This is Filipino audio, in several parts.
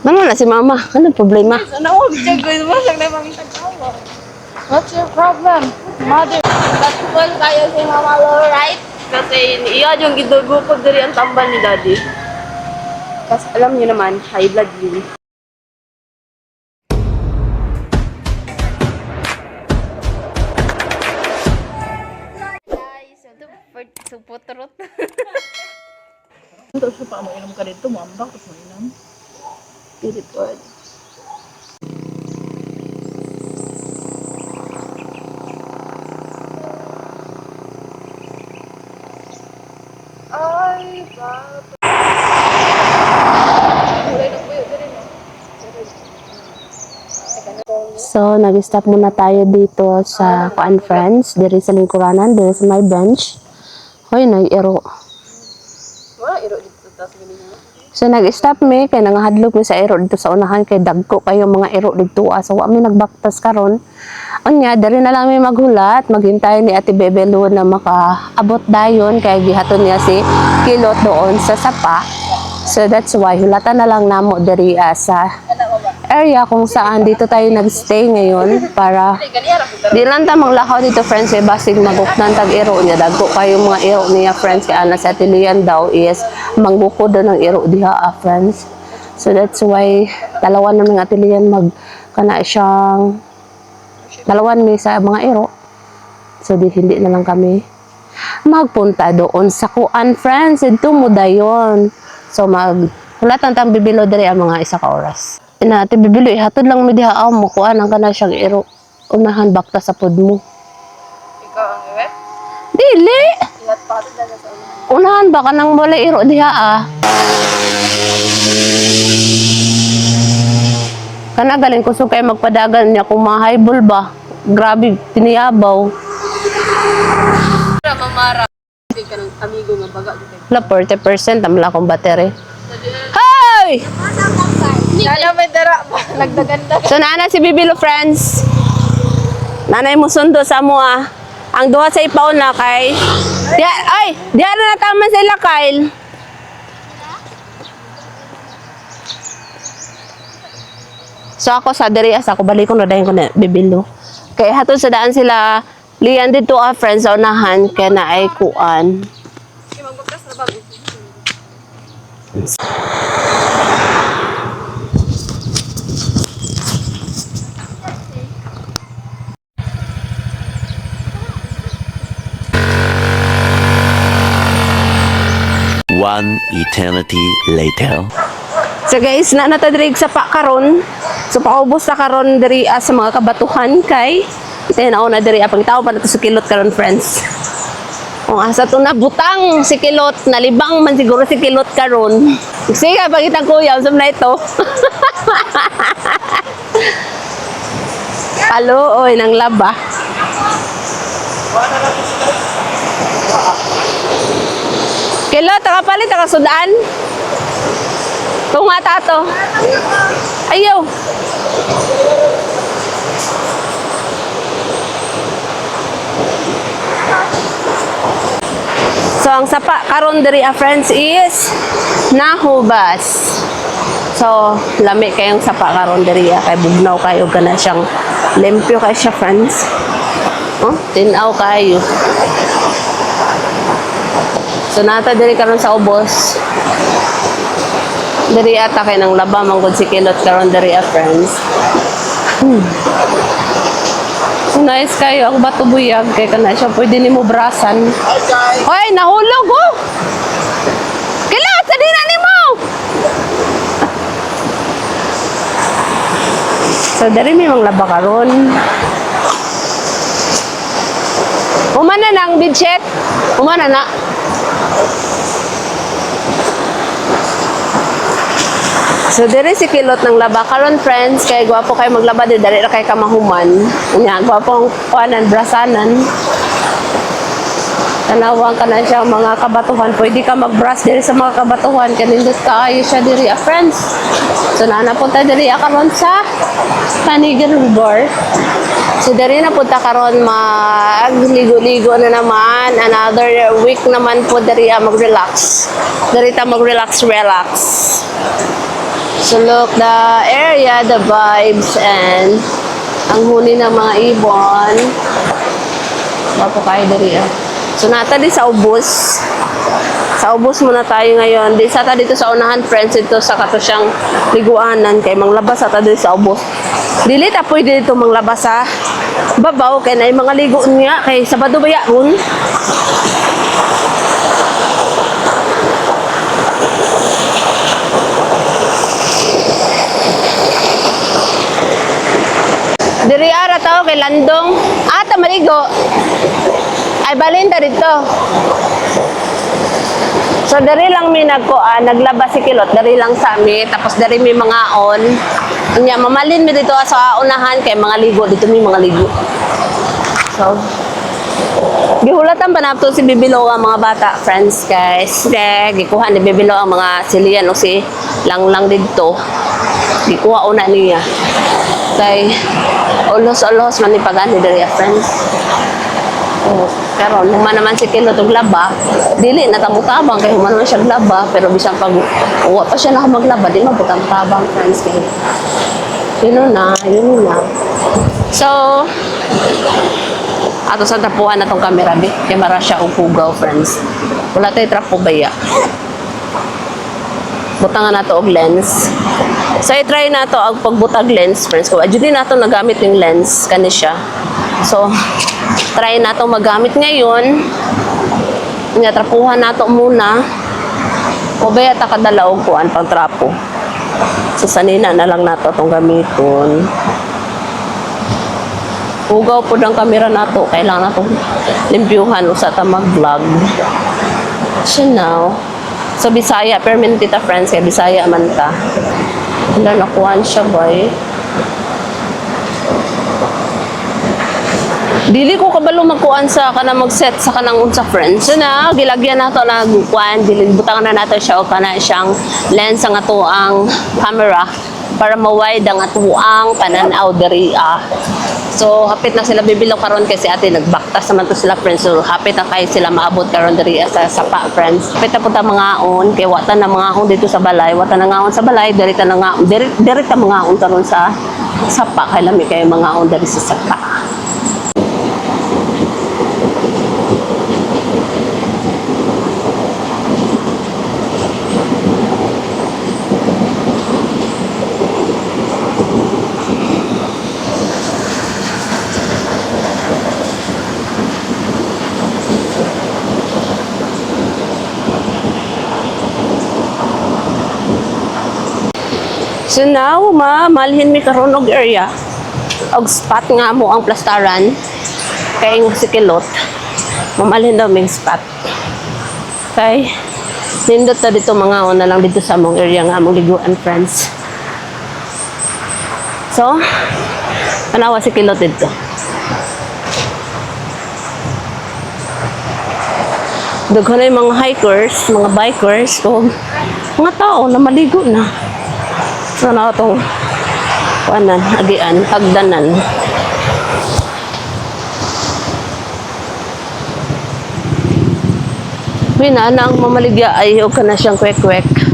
Naman na si mama. Ano problema? What's your problem? Mother. Basketball kaya si Mama Lo, right? Kasi iyan yung gidugo ko diri ang tambal ni Daddy. Kasi alam niyo naman, high blood yun. Guys, ito for supotrot. Ito siya pa, mainom ka dito, muambak, tapos mainom. Beautiful. Ay, baba. So, nag-stop muna tayo dito sa Kuan Friends. Diri sa lingkuranan, diri sa my bench. Hoy, nag-iro. Wala, iro dito tas ganyan. So, nag-stop me, kaya nangahadlok mi sa iro dito sa unahan, kay dagko kayo mga iro dito. So, kami nagbaktas karon. Unya, diri na lang mi maghulat, maghintay ni Ate Bebelo na makaabot dayon, kaya gihaton niya si Kilot doon sa sapa. So, that's why, hulatan na lang namo diri sa area kung saan dito tayo nagstay ngayon para di lang ta maglakaw dito, friends, kay basig maguknan tag iro niya, dagko kayo mga iro niya, friends, kaya ana sa atilian daw is manggukod daw ng iro diha, friends. So that's why dalawan na mga atilian kana siyang dalawan mi sa mga iro. So hindi na lang kami magpunta doon sa Kuan, friends, ito mo dayon. So hulatan tang bibilo diri ang mga isa ka oras. Ina Ate Bibilo, ihatod lang mi diha aw mo kuan ang kana siyang iro. Unahan bakta sa pod mo. Ikaw ang iwet? Dili. Ilat pa ito dala sa ulo. Unahan ba kanang wala iro diha Kana galing kusog kay magpadagan niya kung mahaybol ba. Grabe tiniyabaw. Mamara. Hindi ka ng amigo nga baga dito. La 40% amla kong battery. Hey! Sana may dara ba? Nagdaganda. So nana si Bibilo, friends. Nanay mo sundo sa mo Ang duha sa ipaw na kay diya na nataman sila, Kyle. So ako sa diri ako balik ko na dayon ko na Bibilo. Kay hatod sa daan sila liyan dito friends sa unahan kay na ay kuan. Magbagkas na ba? One eternity later. So guys, natadrig sa karon. So paubos na karon diri sa mga kabatuhan kay tinaw na diri apang tao pa nato sa Kilot karon, friends. Kung asa to na butang si Kilot, nalibang man siguro si Kilot karon. Sige, pagitang kuya, usap na ito. Alo, oy, nang laba. Kilot, nakapalit, nakasudaan. Tunga tato. Ayaw. So, ang sapa karon diri friends is nahubas. So, lami kayong sapa karon diri kay bugnaw kayo kana siyang limpyo kay siya, friends. Oh, tinaw kayo. So, nata diri karon sa ubos. Diri ata kay nang laba manggod si Kilot karon diri friends. So nice kayo ang bato buyag kay kana siya pwede nimo brasan. Hoy, nahulog Kilot, sa dina nimo. So diri mi mang laba karon. Umana nang budget. Umana na. So diri si Kilot ng laba karon, friends, kay gwapo kay maglaba diri ra kay kamahuman. Unya gwapong kuanan brasanan. Tanawang ka na siya mga kabatuhan. Pwede ka mag-brush diri sa mga kabatuhan. Kanindot kaayo siya diri friends. So napunta diri karon sa Panigan Bar. So diri na punta karon magligo-ligo na naman. Another week naman po diri mag-relax. Diri ta mag-relax. So look, the area, the vibes, and ang huni ng mga ibon. Wapo kayo dali ah. So nata di sa ubos. Sa ubos muna tayo ngayon. Di sa ta dito sa unahan, friends, ito sa kato siyang liguanan kay manglabas ata dito sa ubos. Dili ta pwede dito manglabas sa babaw kay na mga ligo niya kay Sabado ba yaon. Diri ara tao kay Landong. Ata maligo. Ay balinta dito. So dari lang mi naglabas si Kilot, dari lang sa mi, tapos dari mi mga on. Nya mamalin mi dito sa unahan kay mga ligo dito mi mga ligo. So gihulatan pa nato si Bibilo ang mga bata, friends, guys. Gikuha ni Bibilo ang mga silian o si Langlang dito. Gikuha una niya. Kay ulos-ulos man ni pagani diri friends. Pero human naman si Kilot og laba, dili na tabang kay human naman siya laba, pero bisan pag uwa pa siya maglaba, di mabutang-tabang, friends, kay yun na. So ato sa tapuan na tong camera bi, camera siya og pugaw, friends. Wala tay trapo baya. Butangan nato og lens. So i-try nato ang pagbutag lens, friends ko. Adyo din nato nagamit yung lens kani siya. So try nato magamit ngayon. Nya trapuhan nato muna. O baya ta kadala og kuan pang trapo. So sanina na lang nato tong gamiton. Ugaw po ang camera nato, kailangan nato limpyuhan usa ta mag-vlog. So now, so Bisaya, permanent kita friends, kay Bisaya man ta. Wala nakuhaan siya boy. Dili ko kabalo magkuan sa kanang mag-set sa kanang unsa friends. So na gilagyan nato na kuan, dili butangan na nato siya o kana siyang lens ang ato ang camera para ma-wide ang ato ang pananaw diri ah. So hapit na sila Bibilo karon kasi ate nagbaktas naman to sila friends. So hapit na kay sila maabot karon diri sa sapa friends. Hapit na punta mga on kay wata na mga on dito sa balay, wata na nga on sa balay, diri ta na nga diri ta mga on karon sa sapa kay lami kay mga on diri sa sapa. So now, malhin mi karon og area og spot nga mo ang plastaran kay nga si Kilot. Mamalhin daw may spot. Kay nindot ta dito mga una lang dito sa among area nga among liguan friends. So, tanawa si Kilot dito. Daghan na mga hikers, mga bikers, o mga tao na maligo na. So na itong kuanan, agian, hagdanan. Mina na ang mamaligya ay huwag ka na siyang kwek-kwek.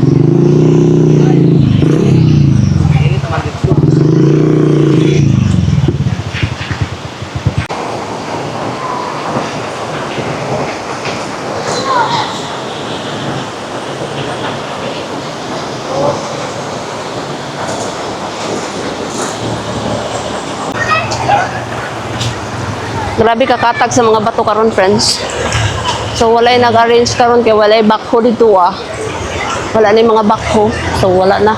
Grabe kakatag sa mga bato karon friends. So walay nag-arrange karon kay walay backhoe dito ah. Wala ni mga backhoe. So wala na.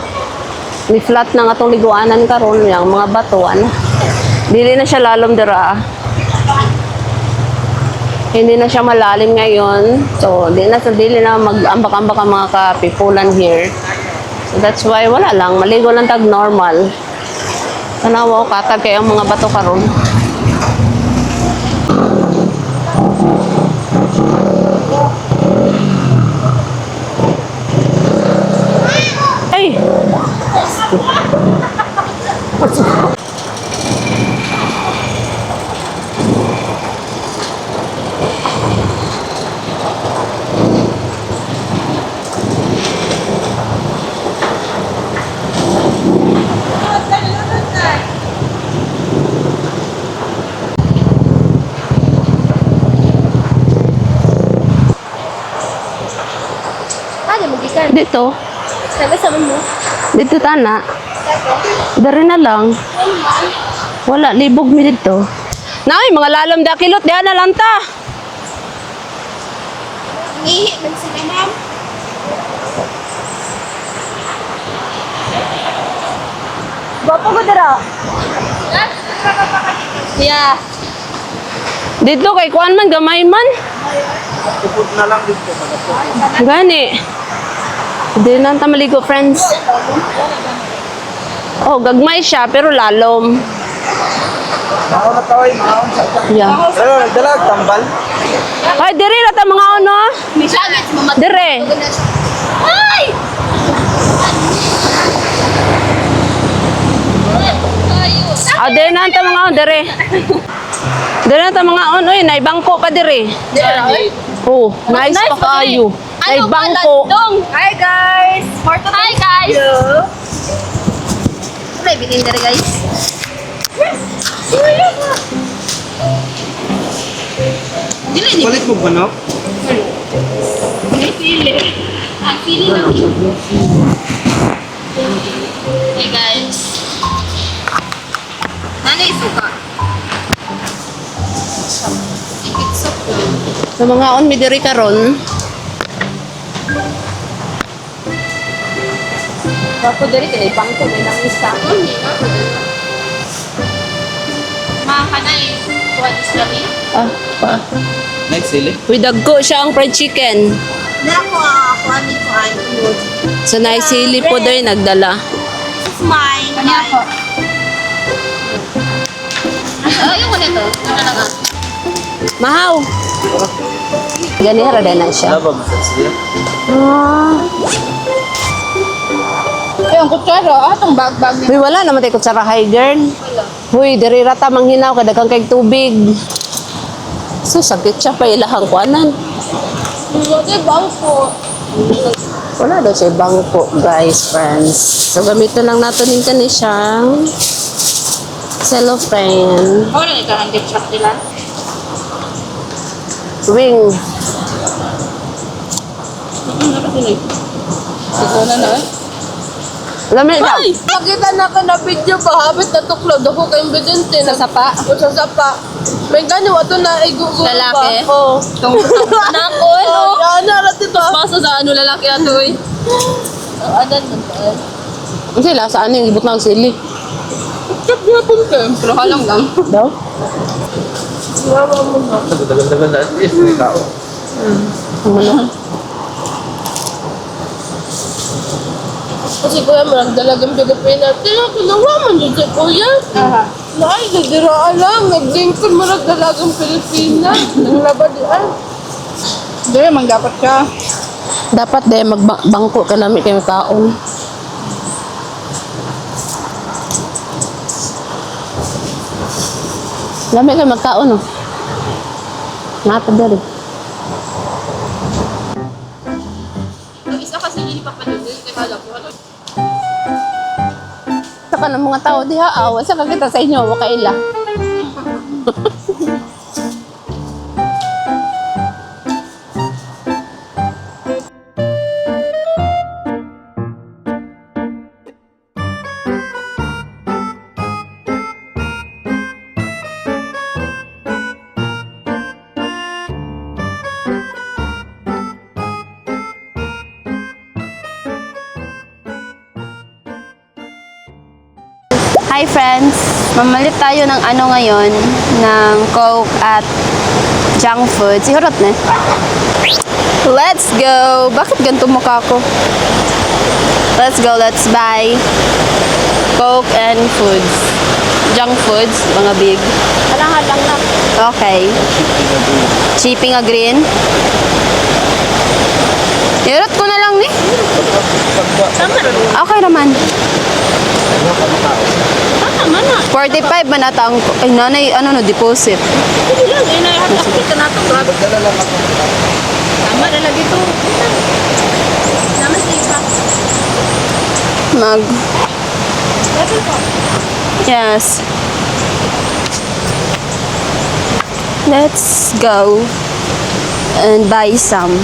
Ni flat na nga tong liguanan karon yang mga bato ano. Dili na siya lalom dira. Hindi na siya malalim ngayon. So dili na mag-ambak-ambak ang mga kapipulan here. So that's why wala lang, maligo lang tag normal. Tanawa katag kay ang mga bato karon. Ay! Dito. Sabi sa mo. Dito tana. Dari na lang. Wala, libog mi dito. Nay, mga lalom da kilot, diyan na lang ta. Ihi, man sila ma'am. Gwapo ko dira. Yeah. Dito kay kuan man, gamay man. Tupod na lang dito. Gani. Hindi na ta maligo, friends. Oh, gagmay siya, pero lalom. Maon na taway, maon sa Yeah. Pero nagdalag, tambal. Ay, diri na ta mga ano. May sagit, mamat. Dire. Ay! Ah, diri na ta mga on, dire. Diri na ta mga on, oy, naibangko pa dire. Oh, nice pa kayo. Naibangko. Hi guys! Hi guys! May bilhin na rin guys. Dili ni. Kulit mo ba, no? May pili. Ang pili lang. Hey guys. Nanay suka. It's okay. Sa mga on, mi diri karon. Ako diri kay bangko may nang isa. Mga kanay. Kuha is lagi. Ah, pa. Next, sili. Uy, dagko siya ang fried chicken. Nako, kuha ni kuha. So, naisili po doon nagdala. This is mine. Kanya po. Ayun ko nito. Ano na nga? Mahaw. Gani rada na siya. Laba, masas siya. Ah. Ayun, kutsara. Atong bag-bag. Uy, wala naman tayo kutsara high girl. Uy, diri rata manghinaw kadagang kay tubig. So, sakit siya pa ilahang kuanan. Hindi, bangko. Wala daw siya bangko, guys, friends. So, gamitin lang natin yung kani siyang cellophane. Ano na ito? Ang ketchup nila? Wing. Ito na na. Lamig ka. Ay! Nakita na ka na video pa. Habit na tuklod. Ako kayong bidente. Sa sapa? O sa sapa. May ganyo. Ato na igugulo ba? Lalaki? Oo. Anak ko, ano? Yan, narat ito. Paso sa ano lalaki ato eh. Adan na ba? Ang sila, saan yung ibot ng sili? Check niya po kayo. Pero halang lang. Daw? Mama mo na. Dagan-dagan na. Yes, may tao. Ano? Kasi kuya, marang dalagang Pilipina. Tinakunawa man dyan si kuya. Ay, nadiraan lang. Nag-lingkod marang dalagang Pilipina. Nanglaba diyan. Hindi, mang dapat ka. Dapat de magbangko ka namin kayo taon. Lami kayo magkaon, no? Napa dali. Ang isa kasi hindi pa panunin. Kaya alam ko, ano? Saka ng mga tao diha awa. Saka kita sa inyo, wakaila. Hi friends! Mamalit tayo ng ano ngayon, ng Coke at junk food. Si Hurot na. Let's go! Bakit ganito mukha ko? Let's go, let's buy Coke and foods. Junk foods, mga big. Halang-halang na. Okay. Chipping a green. Hurot ko na lang ni. Okay naman. Tama na. 45 man ata ang... Ay, nanay, ano no, deposit. Hindi lang. Eh, naihatak ka na ito. Grabe. Dala lang ako. Tama na lagi ito. Tama sa iba. Mag... Level ko. Yes. Let's go and buy some.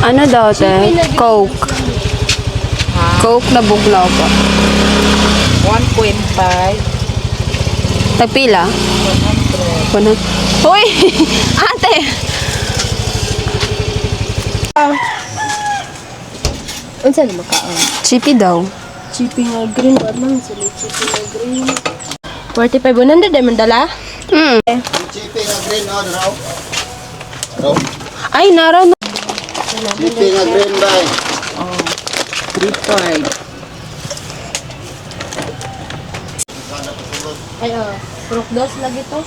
Ano daw, te? Coke. Coke na buglaw pa. 1.5. Tagpila? 100. Uy! Ate! Unsa ni makaon? Chippy daw. Chippy nga green. Wala man sila chippy nga green. 45, 100 ay mandala? Hmm. Chippy nga green on raw. Raw. Ay, nara na. Chippy nga green bay. 3.5. Ay, Prok dos lagi to.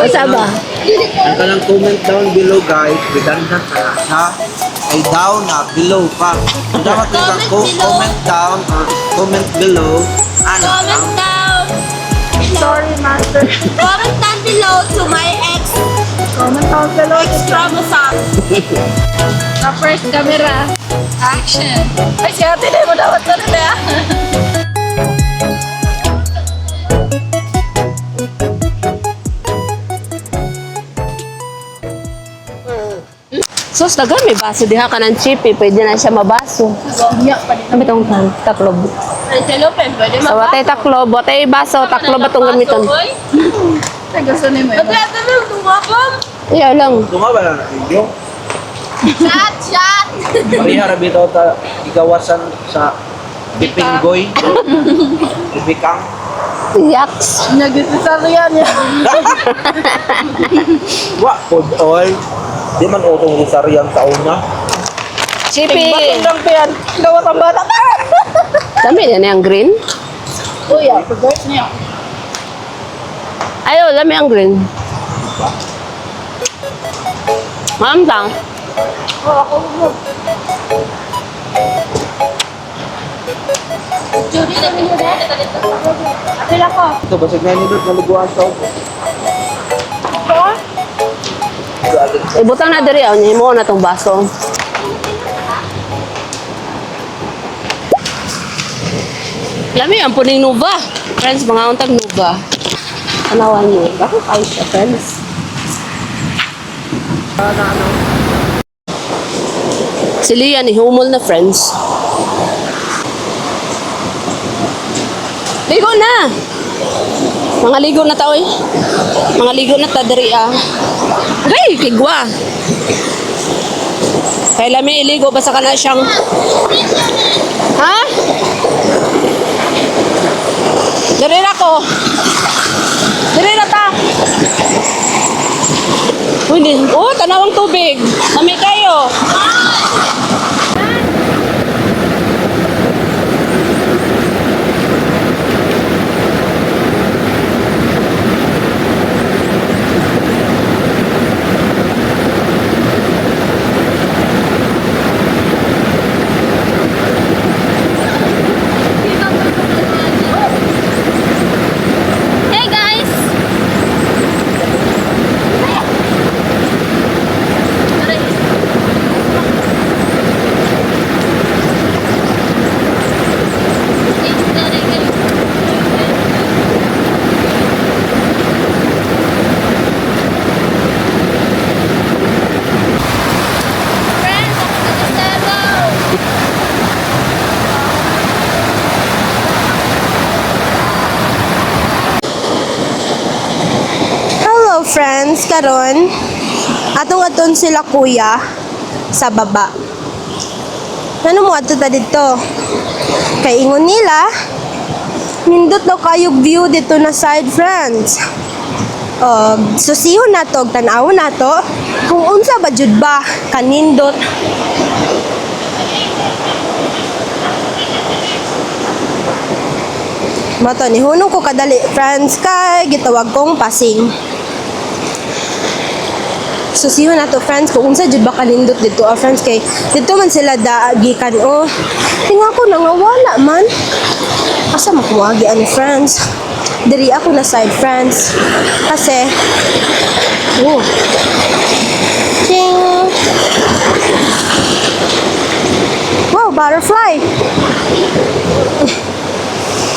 Asa ba? Ang kanang comment down below guys, redundant na siya. Ay down na, below pa. Ang dapat nila comment down or comment below. Ano? Comment down. Sorry, master. Comment down below to my ex. Comment down below. Ex chromosome. Sa first camera. Action. Ay, si ate na mo dapat na rin ah. Sus, dagan may baso diha ka ng chippy. Pwede na siya mabaso. Ano itong taklob? Ang cellophane, pwede So, watay taklob, watay baso, taklob itong gamiton. Ay, gusto ni mo yun. Tatanong, tumapam! Iya lang. Tunga ba na video? Chat! Parihara bitaw ta igawasan sa Bipinggoy. Bibikang. Yaks. Nag-isasaryan niya. Wa, food oil. Di man utong risariang taon na. Chippy. Batong piyan. Gawa kang bata. Dami na yung green. Kuya, pag-guys niya. Ayaw, dami ang green. Mamtang. Judy, na pinuna. Apil ako. Ito, basig na nilot na luguan sa upo. Ibutang na diri, niya mo na itong baso. Lami, ang puning nuba. Friends, mga untag nuba. Anawan niyo. Bakit kayo siya, friends? Si Lia ni humol na, friends. Ligo na! Mga ligo na tao eh. Mga ligo na ta diri ah. Hey, kigwa. Kay lami iligo basta kana siyang. Ha? Diri na ko. Diri na ta. Uy, oh, tanawang tubig. Kami kayo. Hey guys! Friends, ako sa Gustavo! Hello friends, karon atong aton sila kuya sa baba. Ano mo ato ta dito? Kay ingon nila, nindot daw kayog view dito na side friends. Susihon na to, tanawon na to, kung unsa ba jud ba kanindot. Mato ni hunong ko kadali friends kay gitawag kong pasing. Susiho na to friends kung unsa jud ba kanindot dito friends kay dito man sila daagikan oh. Tinga ko nangawala man. Asa makuwagi ani friends? Diri ako na side friends. Kasi oh. Ching. Wow, butterfly.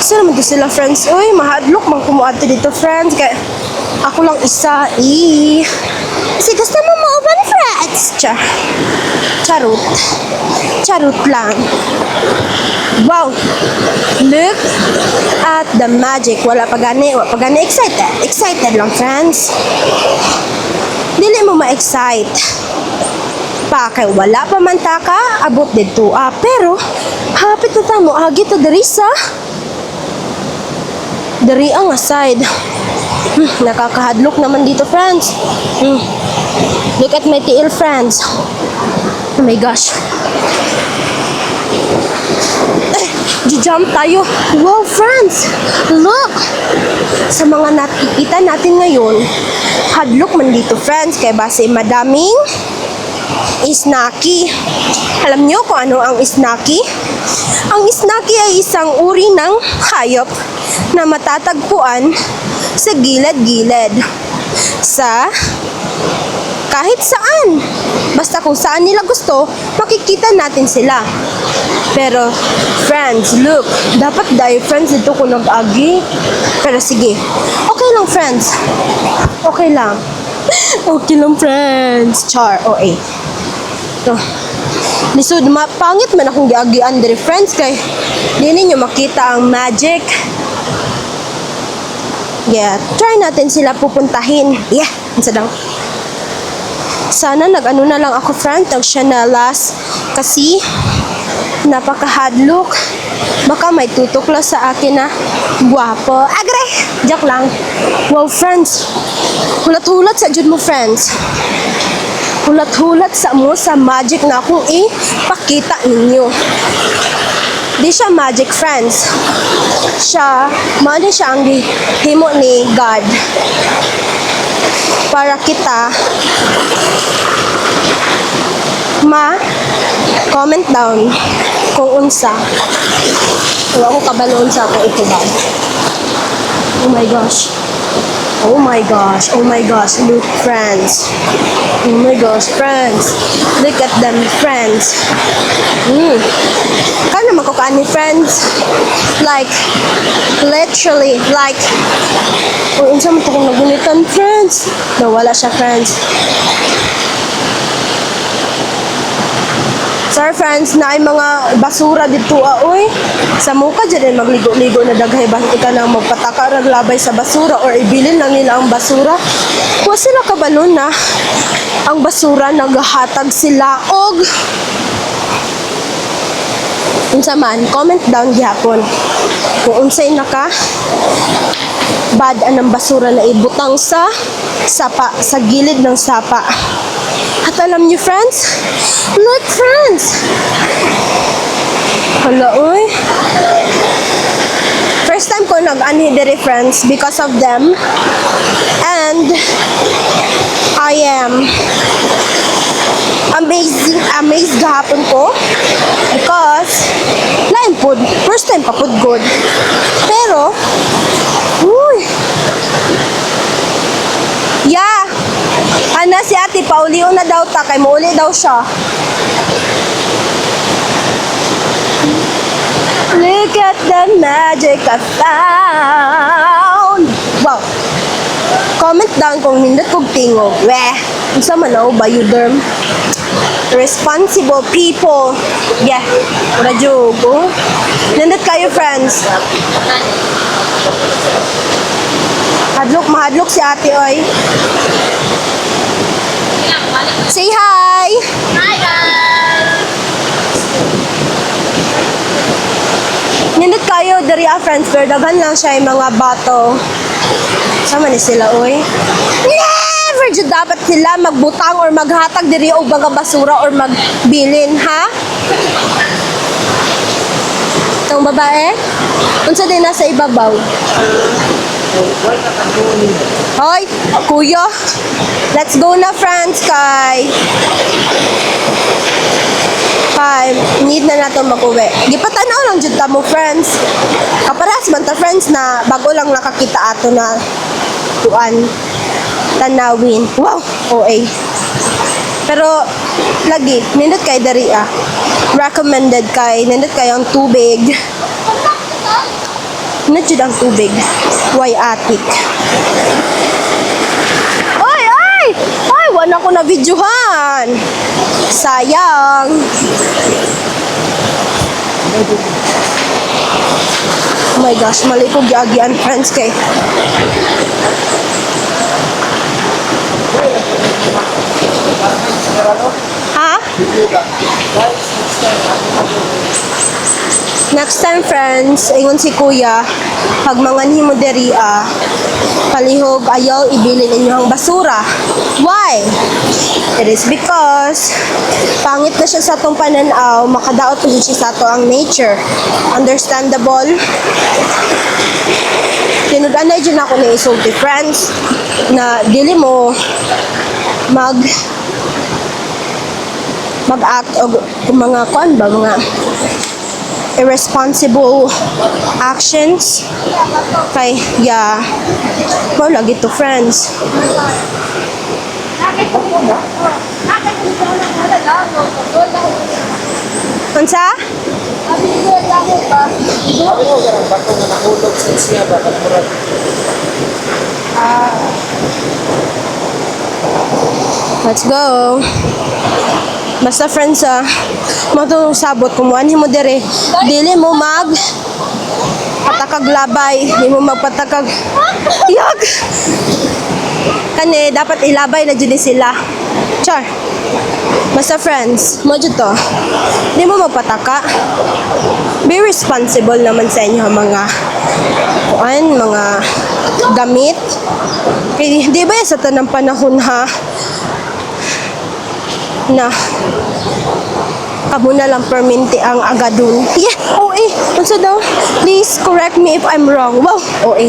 Kasi naman to sila friends. Uy, mahadlok man kumuadto dito friends. Kaya ako lang isa. Kasi gusto mo mauban friends. Charot. Charot lang. Wow. Look at the magic. Wala pa gani excited. Excited lang friends. Dili mo ma-excite. Pa kay wala pa man ta ka abot dito. Pero hapit na ta mo agi ta diri sa dari ang aside. Nakakahadlok naman dito, friends. Look at my tail, friends. Oh my gosh. Jump tayo. Wow, friends. Look. Sa mga nakikita natin ngayon, hadlok man dito, friends. Kaya base madaming isnaki. Alam nyo kung ano ang isnaki? Ang isnaki ay isang uri ng hayop na matatagpuan sa gilid-gilid sa kahit saan. Basta kung saan nila gusto, makikita natin sila. Pero, friends, look. Dapat dahil friends dito ko nag-agi. Pero sige. Okay lang, friends. Okay lang. Okay lang, friends. Char, OA. Ito. Lisod, pangit man akong giagian diri friends kay di ninyo makita ang magic. Yeah, try natin sila pupuntahin. Yeah, isa daw. Sana nag-ano na lang ako friends, tag siya na last kasi napaka-hadlook. Baka may tutukla sa akin na guwapo. Agre! Joke lang. Wow, friends. Hulat-hulat sa jud mo, friends. Hulat-hulat sa mo sa magic na akong ipakita ninyo. Di siya magic, friends. Mali siya ang himo ni God. Para kita comment down kung unsa. Wala ko kabalo unsa ako ito ba. Oh my gosh. Oh my gosh, oh my gosh, look friends. Oh my gosh, friends. Look at them, friends. Kaya naman ko kaani, friends. Like, literally, like, kung unsa mo ito kung nagunitan, friends. Nawala siya, friends. Sorry friends, na ay mga basura dito oy. Sa muka dyan magligo-ligo na daghay bakit ka na magpataka labay sa basura or ibilin lang nila ang basura. Kuha sila kabalon na ang basura naghahatag sila og unsa man, comment down gihapon. Kung unsay naka bad anang basura na ibutang sa sapa, sa gilid ng sapa. At alam niyo, friends? Look, friends! Hala, uy. First time ko nag-ani diri, friends, because of them. And I am amazed gahapon ko because lain po, first time pa po good. Pero, uy, yeah, ana si ate, pauliw na daw ta, kay mauli daw siya. Look at the magic I found. Wow. Comment down kung nindot kog tingog. Weh, unsa man ako ba you derm? Responsible people. Yeah, ura jogo. Nindot kayo, friends. Mahadlok si ate, oy. Say hi! Hi guys! Nindot kayo, diri friends, pero daghan lang siya yung mga bato. Sama ni sila, oy. Never jud dapat sila magbutang or maghatag diri og mga basura or magbilin, ha? Itong babae, unsa din nasa ibabaw? Hoy, kuya. Let's go na, friends, kay need na nato mag-uwi. Gipatanaw lang jud ta mo, friends. Kaparas man ta, friends, na bago lang nakakita ato na tuan tanawin. Wow, OA. Pero lagi nindot kay dari recommended kay nindot kay ang tubig. Nindot ang tubig. Why atik? Ay, wala ko na videohan. Sayang. Oh my gosh, mali ko giagian, friends, kay. Ha? Next time, friends, ingon si kuya, pag manganhi mo diri palihog ayaw ibili ninyo ang basura. Why? It is because pangit na siya sa atong pananaw, makadaot po siya sa ato ang nature. Understandable? Tinudanay dyan ako na isulti, friends, na dili mo mag-act o mga kuan ba, mga irresponsible actions kay mo lagi to, friends. Unsa? Let's go. Basta, friends, matulong sabot, kumuha mo dire. Dili mo patakag labay. Di mo magpatakag. Yag! Kani, dapat ilabay na dyan sila. Char. Basta, friends, mo dyan to. Di mo magpataka. Be responsible naman sa inyo mga gamit. Kaya, di ba sa tanang panahon na kamo na lang perminti ang agadun. Yeah, OA. Unsa daw? Please correct me if I'm wrong. Wow, OA.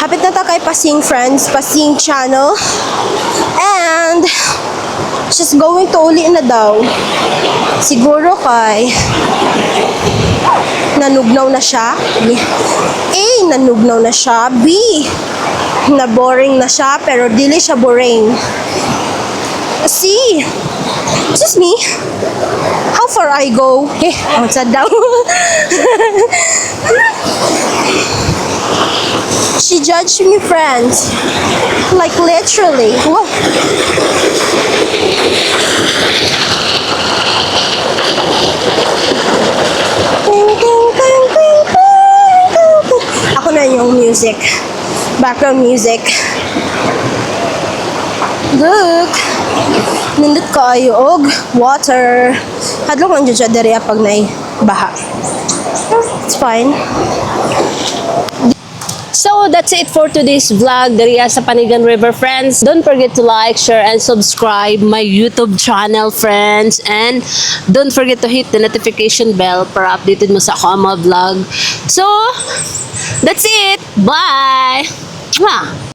Hapit na ta kay Pasing, friends. Pasing channel. And she's going to uli na daw. Siguro nanugnaw na siya. A, nanugnaw na siya. B, na boring na siya pero dili siya boring. C, excuse me, how far I go? Outside daw. She judged me, friends. Like literally. Whoa. Ako na yung music. Background music. Look. Nindot kayo og water. Hadlok lang dyan siya diri pag baha. It's fine. So that's it for today's vlog diri sa Panigan River, friends. Don't forget to like, share, and subscribe my YouTube channel, friends. And don't forget to hit the notification bell para updated mo sa ako ang mga vlog. So, that's it. Bye! Mwah!